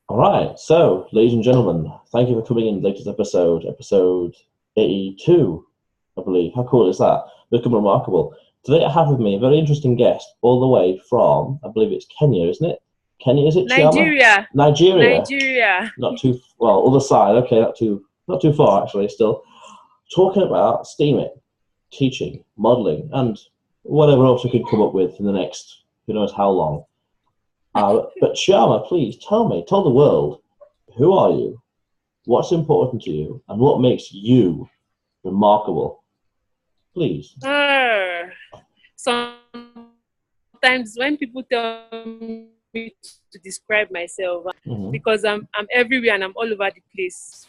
All right, so ladies and gentlemen, thank you for coming in latest episode 82, I believe. How cool is that? Become remarkable. Today I have with me a very interesting guest, all the way from, I believe it's Kenya, isn't it? Kenya, is it Chiama? Nigeria. Nigeria. Nigeria. Not too well, other side. Okay, not too far actually. Still talking about steaming, teaching, modelling, and whatever else we could come up with in the next who knows how long. But Chiama, please tell the world, who are you, what's important to you, and what makes you remarkable? Please. Sometimes when people tell me to describe myself, because I'm everywhere and I'm all over the place.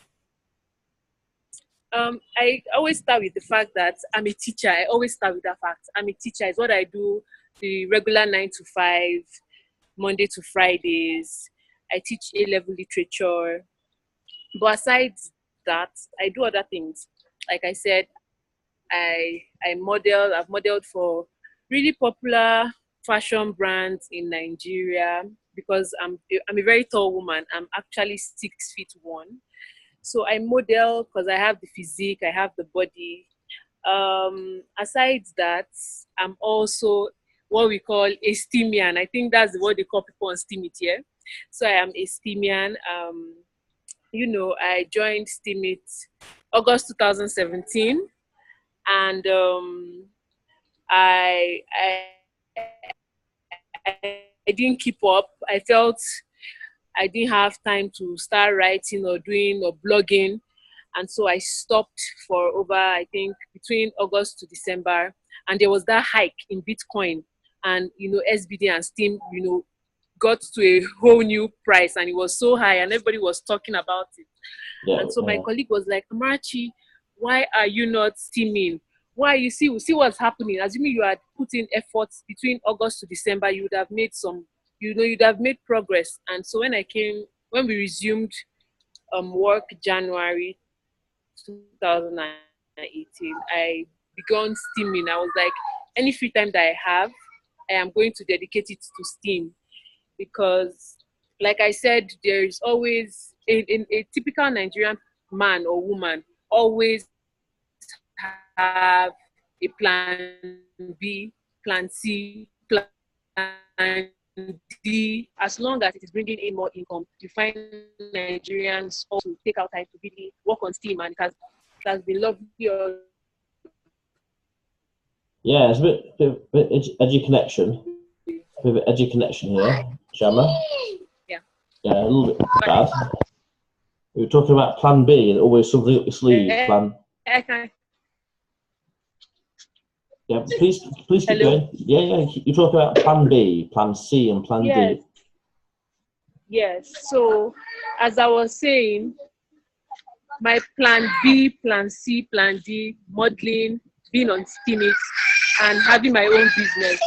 I always start with the fact that I'm a teacher. I always start with that fact. I'm a teacher. It's what I do, the regular 9 to 5, Monday to Fridays. I teach A-level literature. But aside that, I do other things. Like I said, I've modeled for really popular fashion brands in Nigeria because I'm a very tall woman. I'm actually 6'1". So I model because I have the physique, I have the body. Aside that, I'm also what we call a Steemian. I think that's what they call people on Steemit here. So I am a Steemian. I joined Steemit August 2017, and I didn't keep up. I felt I didn't have time to start writing or doing or blogging. And so I stopped for over, I think, between August to December. And there was that hike in Bitcoin. And, SBD and Steem, got to a whole new price. And it was so high and everybody was talking about it. Yeah, and so my colleague was like, Amarachi, why are you not steaming? Why? You see what's happening. Assuming you had put in efforts between August to December, you would have made you'd have made progress. And so when we resumed work January 2018, I began steaming. I was like, any free time that I have, I am going to dedicate it to steam. Because, like I said, there is always, a typical Nigerian man or woman always have a plan B, plan C, plan D. As long as it is bringing in more income, you find Nigerians also take out time to really work on steam, and it has been lovely. Yeah, it's a bit edgy connection. A bit of edgy connection here, Chiama. Yeah. Yeah, a little bit bad. We were talking about plan B, and always something up your sleeve. Plan. Yeah, please keep going. Yeah. You talk about plan B, plan C, and plan D. Yes. So, as I was saying, my plan B, plan C, plan D, modeling, being on Steemit, and having my own business.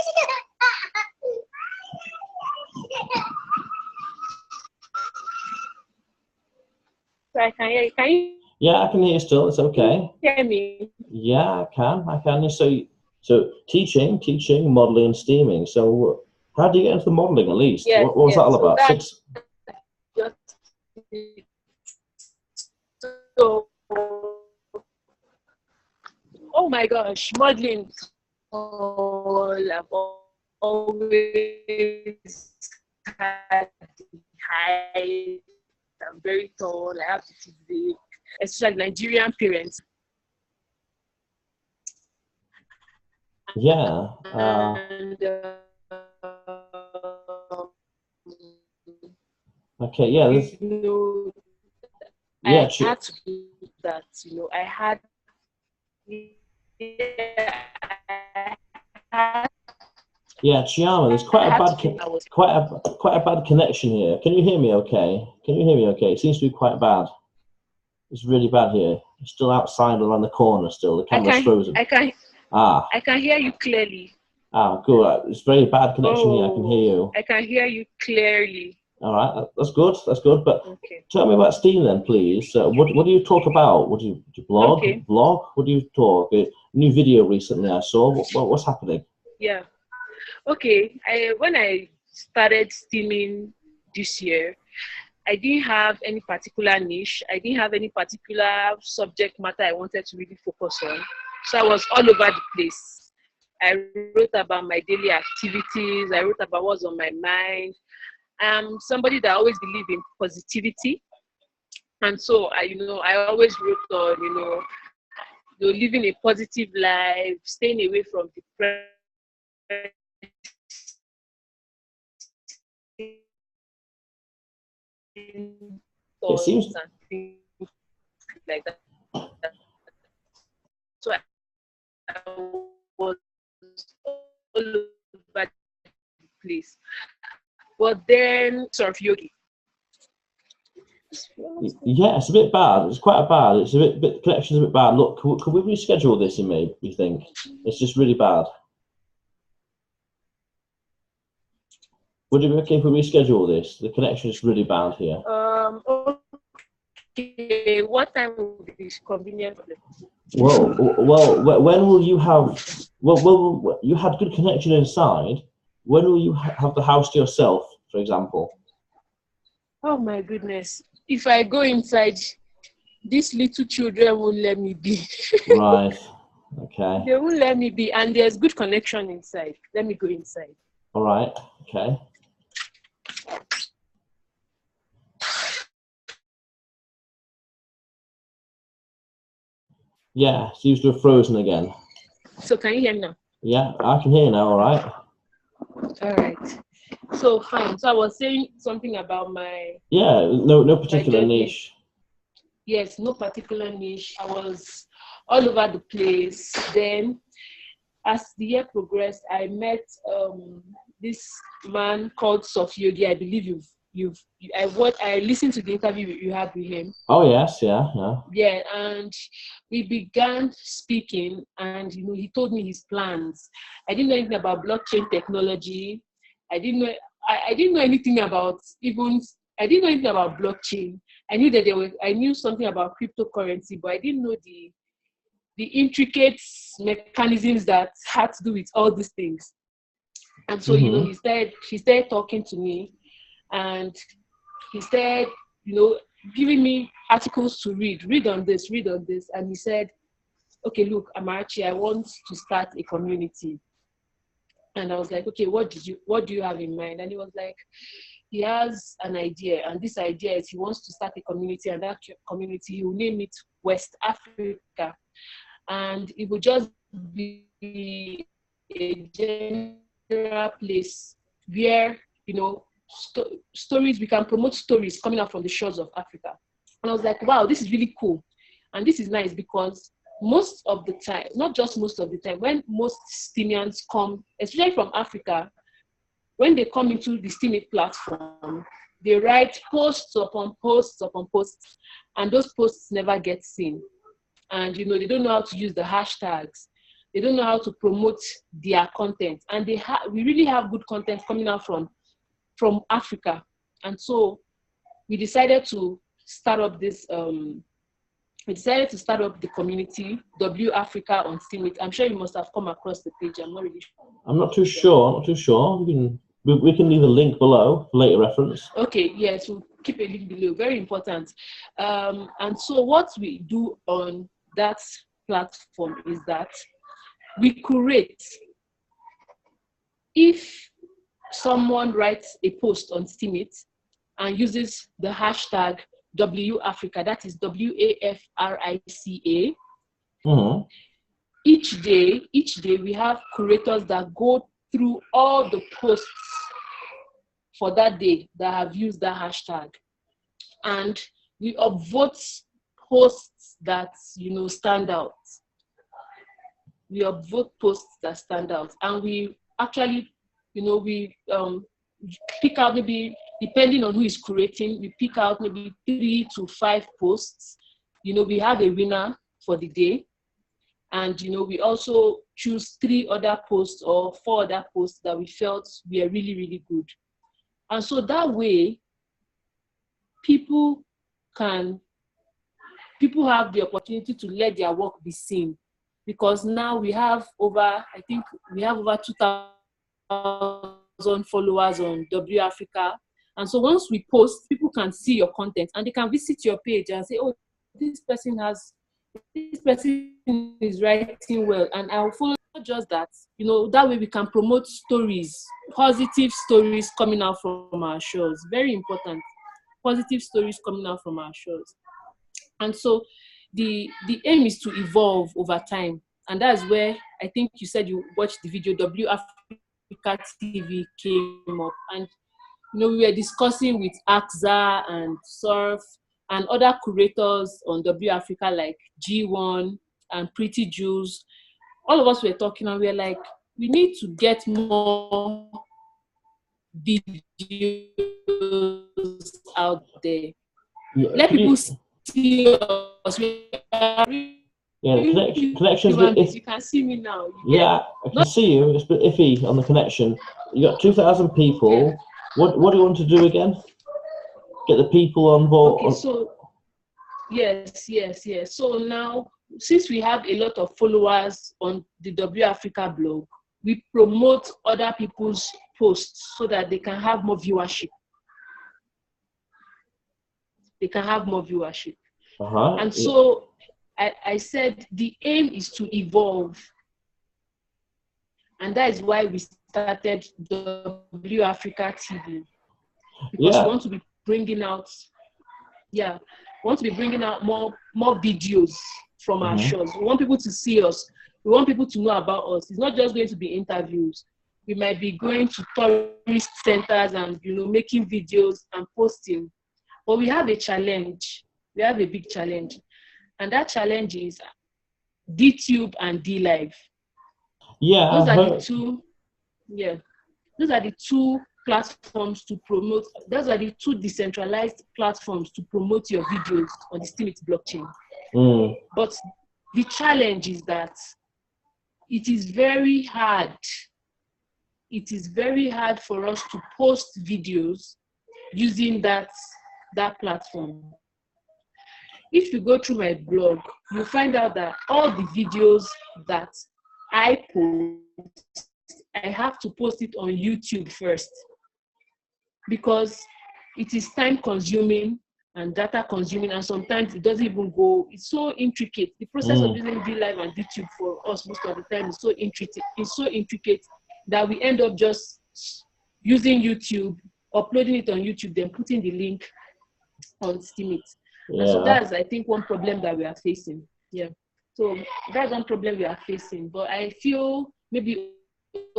So I can hear you. Can you? Yeah, I can hear you still. It's okay. Hear me? Yeah, I can. So teaching, modelling, and steaming. So how do you get into the modelling at least? Yes, what was that all about? So, oh my gosh, modeling. I've always had height. I'm very tall. I have the physique, especially Nigerian parents. Yeah. Okay. Yeah. I had to do that. I had. Yeah, Chiama, there's quite a bad connection here. Can you hear me okay? It seems to be quite bad. It's really bad here. You're still outside around the corner still. The camera's frozen. I can hear you clearly. Good. It's very bad connection here. I can hear you. I can hear you clearly. All right, that's good. But okay. Tell me about Steam then, please. What do you talk about? Do you blog? Okay. Blog? What do you talk? A new video recently I saw. What's happening? Yeah. Okay. When I started steaming this year, I didn't have any particular niche. I didn't have any particular subject matter I wanted to really focus on. So I was all over the place. I wrote about my daily activities. I wrote about what's on my mind. I'm somebody that always believe in positivity. And so I always wrote on, living a positive life, staying away from depression, It seems and things like that. So I was all over the place. But then sort of yogi. yeah, it's a bit bad. It's quite bad. It's a bit the connection's a bit bad. Look, could we reschedule this? You think it's just really bad? Would it be okay if we reschedule this? The connection is really bad here. Okay. What time will be convenient for them? Well, when will you have? Well, you had good connection inside. When will you have the house to yourself, for example? Oh my goodness! If I go inside, these little children won't let me be. Right. Okay. They won't let me be, and there's good connection inside. Let me go inside. All right. Okay. Yeah, seems to have frozen again. So can you hear me now? Yeah, I can hear you now. All right. All right. So fine. So I was saying something about my. Yeah. No particular niche. Yes, no particular niche. I was all over the place. Then, as the year progressed, I met this man called Sof Yogi. I believe I listened to the interview you had with him. Oh yes, yeah. Yeah, and we began speaking, and he told me his plans. I didn't know anything about blockchain technology. I didn't know anything about I didn't know anything about blockchain. I knew that I knew something about cryptocurrency, but I didn't know the intricate mechanisms that had to do with all these things. And so, he started talking to me, and he started, giving me articles to read on this. And he said, okay, look, Amarachi, I want to start a community. And I was like, okay, what do you have in mind? And he was like, he has an idea, and this idea is he wants to start a community, and that community, he will name it West Africa. And it will just be a general place where, stories, we can promote stories coming out from the shores of Africa. And I was like, wow, this is really cool. And this is nice because most of the time, not just most of the time, when most Steemians come, especially from Africa, when they come into the Steeming platform, they write posts upon posts upon posts, and those posts never get seen. And they don't know how to use the hashtags. They don't know how to promote their content. And we really have good content coming out from Africa. And so we decided to start up this. We decided to start up the community WAfrica on Steeming. I'm sure you must have come across the page. I'm not really sure. I'm not too sure. We can leave a link below for later reference. Okay, yes, we'll keep a link below. Very important. And so what we do on that platform is that we curate. If someone writes a post on Steeming and uses the hashtag WAfrica, that is WAFRICA, each day we have curators that go through all the posts for that day that have used that hashtag, and we upvote posts that stand out. We upvote posts that stand out, and we actually we pick out, maybe depending on who is curating, we pick out maybe 3 to 5 posts. We have a winner for the day. And, we also choose 3 other posts or 4 other posts that we felt were really, really good. And so that way, people have the opportunity to let their work be seen. Because now we have over 2,000 followers on WAfrica. And so once we post, people can see your content and they can visit your page and say, oh, this person is writing well, and I'll follow. Not just that, you know, that way we can promote stories, positive stories coming out from our shows. Very important. Positive stories coming out from our shows. And so the aim is to evolve over time. And that's where I think you said you watched the video, WAfrica TV came up. And, you know, we were discussing with AXA and Surf and other curators on WAfrica like G1 and Pretty Jules. All of us were talking and we were like, we need to get more videos out there. Yeah, Let people see us. Yeah, the connection's a bit iffy. You can see me now. Yeah, I can see you. It's a bit iffy on the connection. You got 2,000 people. Yeah. What do you want to do again? Get the people on board. Okay, so yes. So now, since we have a lot of followers on the WAfrica blog, we promote other people's posts so that they can have more viewership. And so I said the aim is to evolve. And that is why we started WAfrica TV. Because we want to be bringing out, more videos from our shows. We want people to see us. We want people to know about us. It's not just going to be interviews. We might be going to tourist centers and, you know, making videos and posting. But we have a challenge. We have a big challenge. And that challenge is DTube and DLive. Yeah. Those are the two platforms to promote. Those are the two decentralized platforms to promote your videos on the Steeming blockchain. But the challenge is that it is very hard. It is very hard for us to post videos using that platform. If you go through my blog, you'll find out that all the videos that I post, I have to post it on YouTube first, because it is time consuming and data consuming, and sometimes it doesn't even go. It's so intricate. The process of using DLive and DTube for us most of the time is so intricate. It's so intricate that we end up just using YouTube, uploading it on YouTube, then putting the link on Steeming. And so that's, I think, one problem that we are facing. Yeah. So that's one problem we are facing. But I feel maybe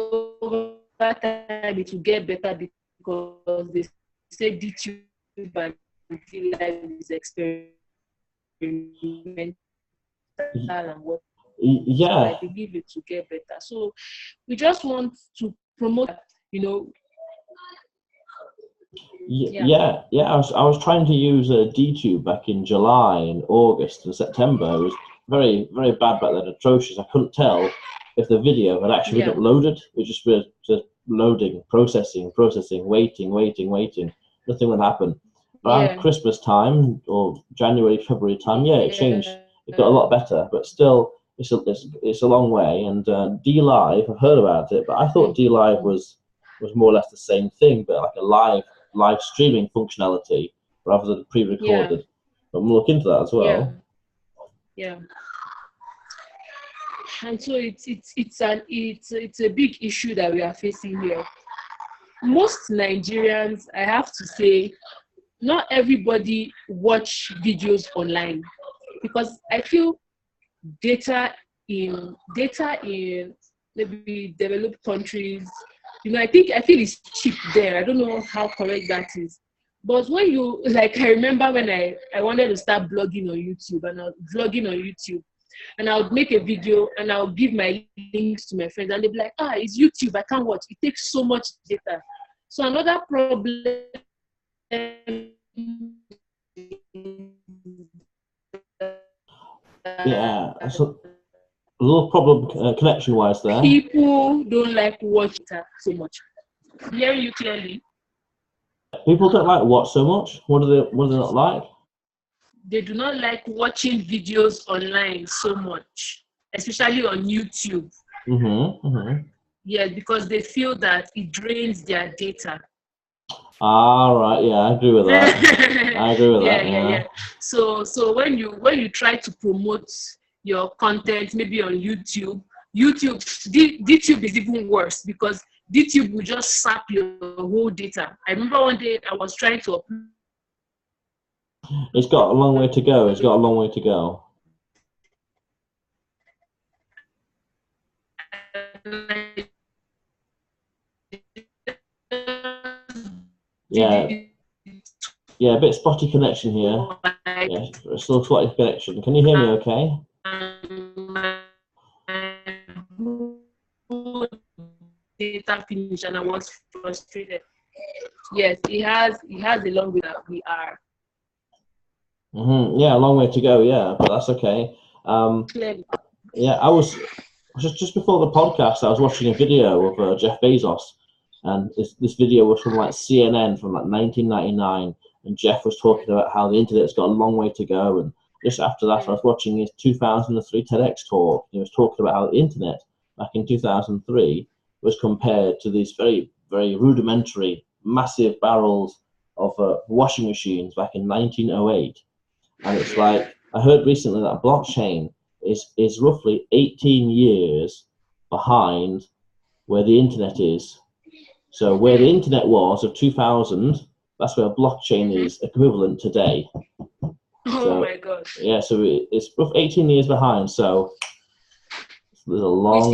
over time it will get better, because they say DTube and DLive is experimental and what. Yeah. So I believe it will get better. So we just want to promote, you know. Yeah. I was trying to use DTube back in July and August and September. It was very, very bad back then, atrocious. I couldn't tell if the video had actually been uploaded. It just was just loading, processing, waiting. Nothing would happen. Around Christmas time or January, February time, it changed. It got a lot better, but still, it's a long way. And DLive, I've heard about it, but I thought DLive was more or less the same thing, but like a live streaming functionality rather than pre-recorded. But I'm looking into that as well. Yeah. And so it's a big issue that we are facing here. Most Nigerians, I have to say, not everybody watch videos online, because I feel data in maybe developed countries, you know, I feel it's cheap there. I don't know how correct that is. But when you, like, I remember when I wanted to start blogging on YouTube, and I was vlogging on YouTube, and I would make a video and I would give my links to my friends, and they'd be like, it's YouTube, I can't watch. It takes so much data. So another problem so a little problem connection-wise there. People don't like watching so much. Hearing you clearly. People don't like what so much? What do they not like? They do not like watching videos online so much, especially on YouTube. Mm-hmm. Yes, because they feel that it drains their data. Ah, right. Yeah, I agree with that. I agree with that. Yeah. So when you try to promote your content, maybe on DTube is even worse because DTube will just sap your whole data. I remember one day I was trying to upload. It's got a long way to go. It's got a long way to go. Yeah. Yeah, a bit spotty connection here. Yeah, still spotty connection. Can you hear me okay? Data finish and I was frustrated. Yes, it has a long way that we are. Yeah, a long way to go. Yeah, but that's okay. Yeah, I was just before the podcast. I was watching a video of Jeff Bezos, and this video was from like CNN from like 1999, and Jeff was talking about how the internet's got a long way to go. And just after that, I was watching his 2003 TEDx talk. He was talking about how the internet back in 2003 was compared to these very, very rudimentary, massive barrels of washing machines back in 1908. And it's like, I heard recently that blockchain is roughly 18 years behind where the internet is. So where the internet was of 2000, that's where blockchain is equivalent today. Oh my God. Yeah, so it's roughly 18 years behind. So there's a lot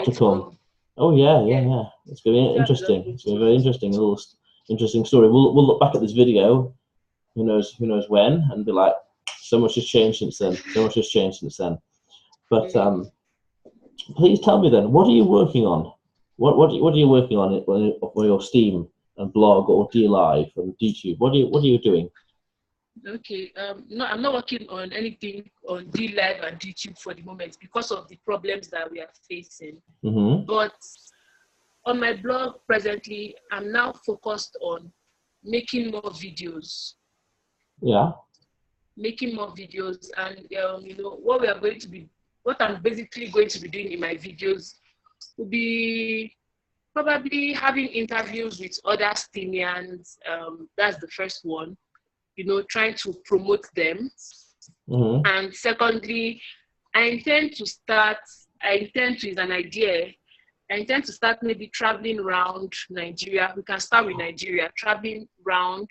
to come. Oh yeah. It's going to be interesting. It's going to be very interesting. A little interesting story. We'll look back at this video. Who knows when, and be like, so much has changed since then. So much has changed since then. But please tell me then, what are you working on? What are you working on for your Steam and blog or DLive and DTube? What are you doing? Okay, no, I'm not working on anything on DLive and DTube for the moment because of the problems that we are facing. But on my blog presently, I'm now focused on making more videos. Yeah. Making more videos, and what I'm basically going to be doing in my videos will be probably having interviews with other Steemians. That's the first one. Trying to promote them. And secondly, I intend to start maybe traveling around Nigeria. We can start with Nigeria, traveling around,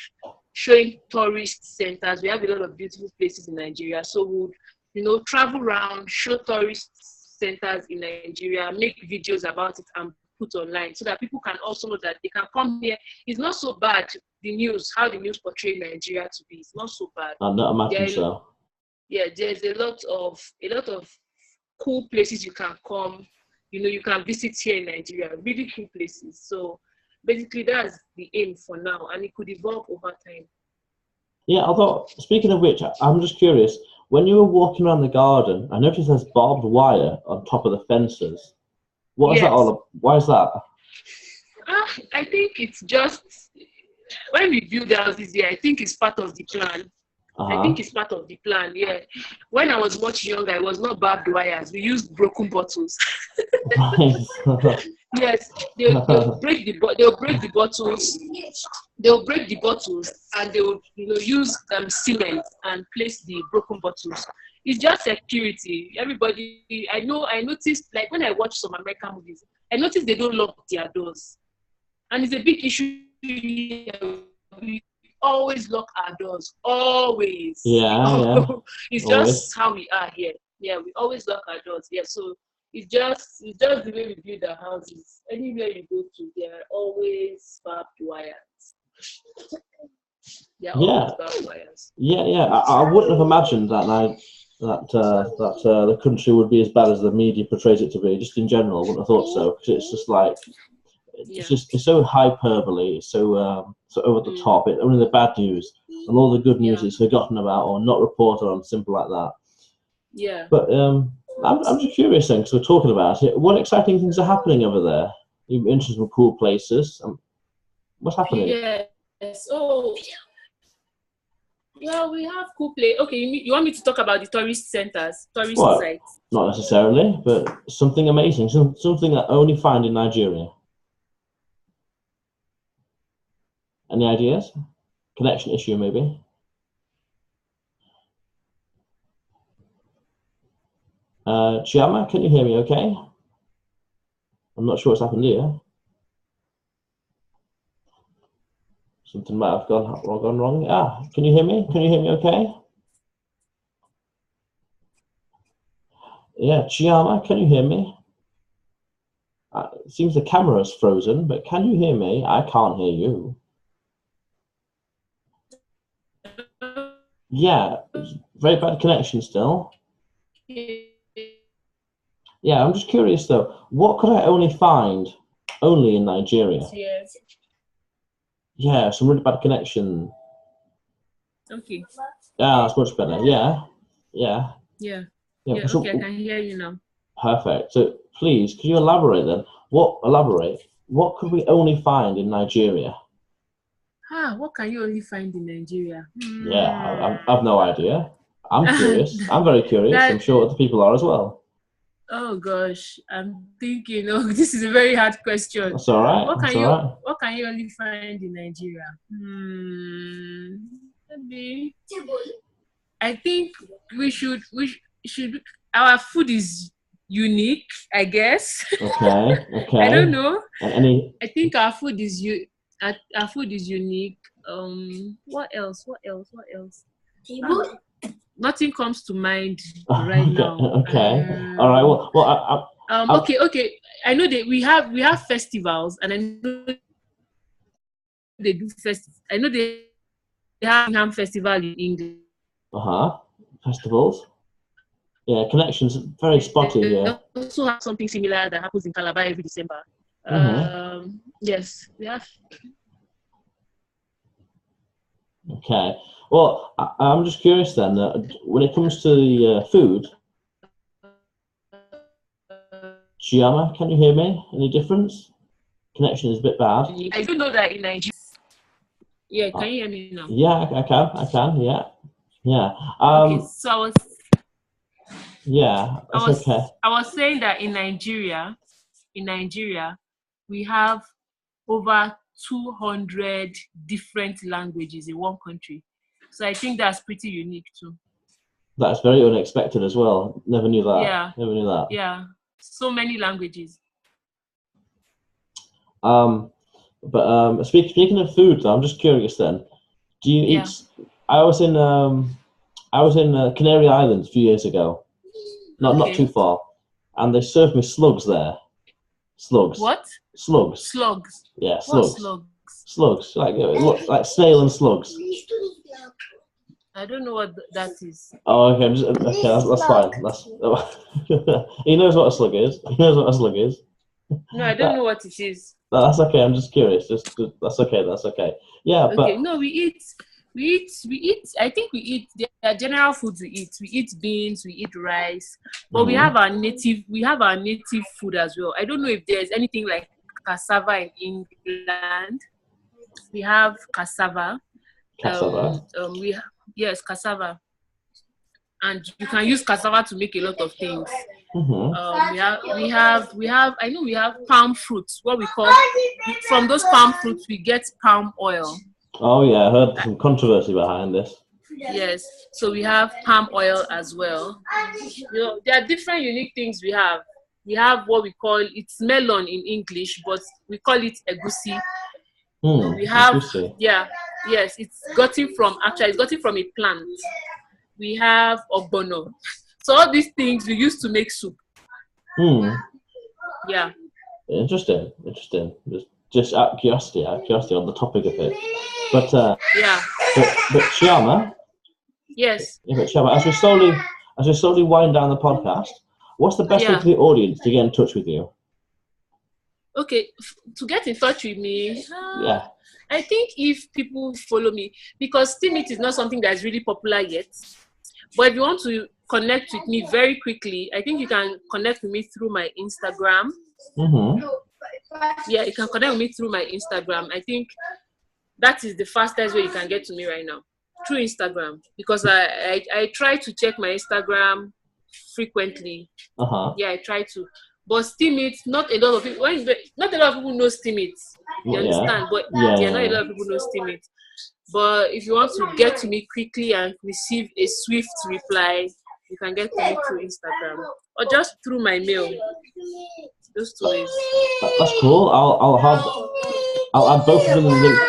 showing tourist centers. We have a lot of beautiful places in Nigeria. So we'll, travel around, show tourist centers in Nigeria, make videos about it and put online so that people can also know that they can come here. It's not so bad, how the news portray Nigeria to be. It's not so bad. I'm not imagining so. Yeah, there's a lot of cool places you can come. You can visit here in Nigeria, really cool places. So basically that's the aim for now, and it could evolve over time. Yeah, although speaking of which, I'm just curious, when you were walking around the garden, I noticed there's barbed wire on top of the fences. What is that all about? Why is that? I think it's just, when we build houses here, I think it's part of the plan. I think it's part of the plan, yeah. When I was much younger, it was not barbed wires. We used broken bottles. Yes, they'll break the bottles. They'll break the bottles and they'll use cement and place the broken bottles. It's just security. Everybody, I noticed, like when I watch some American movies, I noticed they don't lock their doors. And it's a big issue here. We always lock our doors. Always. Yeah. It's just how we are here. Yeah, we always lock our doors. Yeah, so it's just the way we build our houses. Anywhere you go to, there are always barbed wires. Yeah. I wouldn't have imagined that the country would be as bad as the media portrays it to be. Just in general, I wouldn't have thought so, because it's just like it's so hyperbole, it's so over the top. Only the bad news and all the good news is forgotten about or not reported on, simple like that. Yeah. But I'm just curious then, because we're talking about it. What exciting things are happening over there? You're interested in cool places. What's happening? Yes. Oh, well, we have cool places. Okay, you want me to talk about the tourist centers, sites? Not necessarily, but something amazing, something that I only find in Nigeria. Any ideas? Connection issue, maybe? Chiama, can you hear me okay? I'm not sure what's happened here. Something might have gone wrong. Ah, can you hear me? Can you hear me okay? Yeah, Chiama, can you hear me? It seems the camera's frozen, but can you hear me? I can't hear you. Yeah, very bad connection still. Yeah, I'm just curious though, what could I only find only in Nigeria? Yes. Yeah, some really bad connection. Okay. Yeah, that's much better. Yeah, yeah. Yeah. Yeah, Yeah. so, Okay, I can hear you now. perfect. So please, could you elaborate then? What could we only find in Nigeria? What can you only find in Nigeria? Yeah, I've no idea. I'm curious. I'm very curious. I'm sure other people are as well. Oh gosh, I'm thinking. Oh, this is a very hard question. That's all right. What That's all right. What can you only find in Nigeria? Maybe. I think we should. Our food is unique, I guess. Okay. Okay. I don't know. And I think our food is our food is unique. What else? What else? What else? Nothing comes to mind right now. Okay. All right. Well. Okay. I know that we have festivals, and I know they do I know they have Ham Festival in England. Festivals. Yeah, connections very spotty here. They also have something similar that happens in Calabar every December. Yes, we have. Okay. Well, I'm just curious then. When it comes to the food, Chiama, can you hear me? Any difference? Connection is a bit bad. I do know that in Nigeria. Yeah, can you hear me now? Yeah, I can. Yeah, yeah. Okay, so I was. Yeah, okay. I was saying that in Nigeria, we have over 200 different languages in one country. So I think that's pretty unique too. That's very unexpected as well. Never knew that. Yeah. Never knew that. Yeah. So many languages. But speaking of food, though, I'm just curious then. Do you eat? I was in Canary Islands a few years ago. Not too far, and they served me slugs there. Slugs. What? Slugs. Slugs. Yeah, slugs. What slugs? Slugs, like snail and slugs. I don't know what that is. Oh, okay. That's fine. He knows what a slug is. He knows what a slug is. No, I don't know what it is. That's okay. I'm just curious. That's okay. That's okay. Yeah, okay. but No, we eat. I think we eat. There are general foods we eat. We eat beans. We eat rice. But we have our native. We have our native food as well. I don't know if there's anything like cassava in England. We have cassava. Cassava. Yes, cassava. And you can use cassava to make a lot of things. We have. I know we have palm fruits. What we call from those palm fruits, we get palm oil. Oh yeah, I heard some controversy behind this. Yes, so we have palm oil as well. There are different unique things we have. We have what we call it's melon in English, but we call it egusi. We have egusi. It's gotten from a plant. We have ogbono. So all these things we used to make soup. Yeah. Interesting. Just out of curiosity on the topic of it. But Chiama. Yes. Yeah, but Chiama, as we slowly wind down the podcast, what's the best way for the audience to get in touch with you? Okay, to get in touch with me, I think if people follow me, because Steeming is not something that is really popular yet. But if you want to connect with me very quickly, I think you can connect with me through my Instagram. Yeah, you can connect with me through my Instagram. I think that is the fastest way you can get to me right now, through Instagram, because I try to check my Instagram frequently. Yeah, I try to. But Steam it, not a lot of people. Not a lot of people know Steam it. You understand? But not a lot of people know Steam it. But if you want to get to me quickly and receive a swift reply, you can get to me through Instagram or just through my mail. Those two ways. That's cool. I'll add both of them in the link.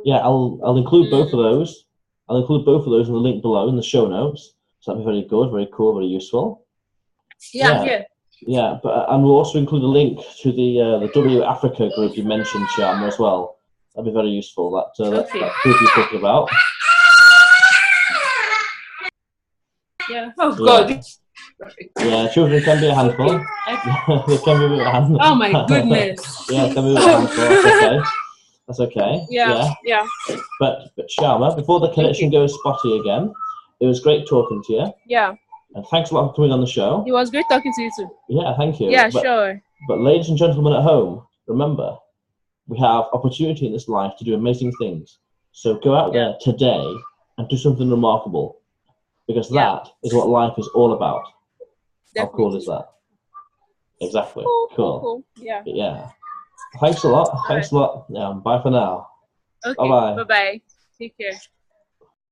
Yeah, I'll include both of those. I'll include both of those in the link below in the show notes. So that'd be very good, very cool, very useful. Yeah. But and we'll also include a link to the WAfrica group you mentioned, Chiama, as well. That'd be very useful. That group you're talking about. Yeah. Oh God. Yeah, children can be a handful. Okay. They can be a bit of a handful. Oh my goodness. Yeah, it can be a bit of a handful. That's okay. That's okay. Yeah. But Chiama, before the connection goes spotty again, it was great talking to you. Yeah. And thanks a lot for coming on the show. It was great talking to you too. Yeah, thank you. Yeah, sure. But ladies and gentlemen at home, remember, we have opportunity in this life to do amazing things. So go out there today and do something remarkable, because that is what life is all about. Definitely. How cool is that? Exactly. Cool. Yeah. Thanks a lot. Thanks a lot. Bye for now. Okay. Bye-bye. Bye-bye. Take care.